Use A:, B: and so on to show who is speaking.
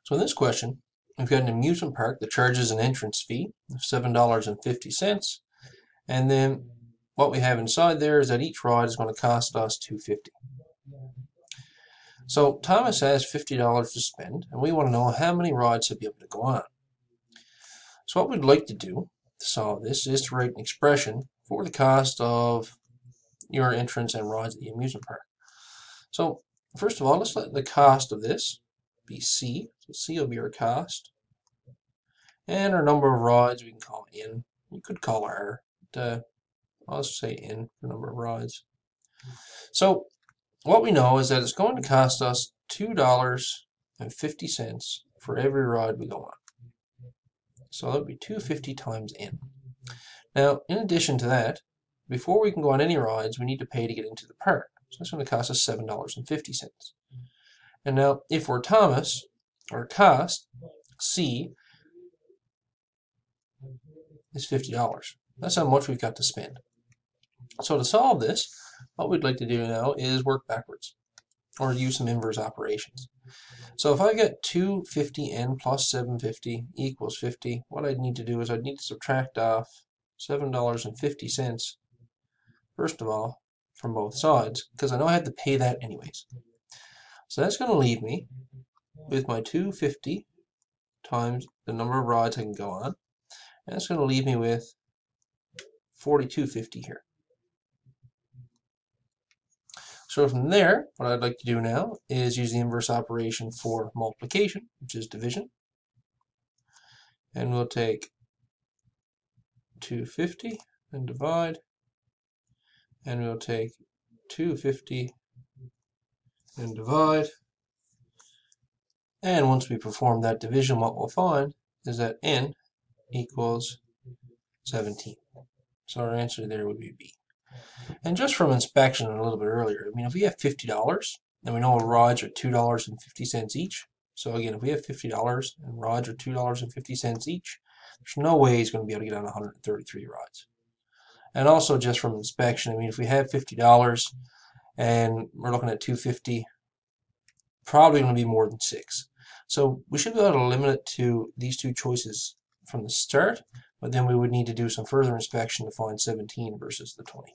A: So in this question, we've got an amusement park that charges an entrance fee of $7.50, and then what we have inside there is that each ride is going to cost us $2.50. So Thomas has $50 to spend, and we want to know how many rides he'll be able to go on. So what we'd like to do to solve this is to write an expression for the cost of your entrance and rides at the amusement park. So first of all, let's let the cost of this be C. So C will be our cost. And our number of rides we can call N. You could call R. But, I'll just say N for number of rides. So what we know is that it's going to cost us $2.50 for every ride we go on. So that would be $2.50 times N. Now, in addition to that, before we can go on any rides, we need to pay to get into the park. So that's going to cost us $7.50. And now, if we're Thomas, our cost, C, is $50. That's how much we've got to spend. So to solve this, what we'd like to do now is work backwards, or use some inverse operations. So if I get 250n plus 750 equals 50, what I'd need to do is I'd need to subtract off $7.50, first of all, from both sides, because I know I had to pay that anyways. So that's going to leave me with my 250 times the number of rides I can go on, and that's going to leave me with 42.50 here. So from there, what I'd like to do now is use the inverse operation for multiplication, which is division. And we'll take 250 and divide. And we'll take 250 and divide. And once we perform that division, what we'll find is that N equals 17. So our answer there would be B. And just from inspection a little bit earlier, I mean, if we have $50 and we know rides are $2.50 each, so again, if we have $50 and rides are $2.50 each, there's no way he's going to be able to get on 133 rides. And also just from inspection, I mean, if we have $50 and we're looking at $2.50, probably going to be more than 6. So we should be able to limit it to these two choices from the start, but then we would need to do some further inspection to find 17 versus the 20.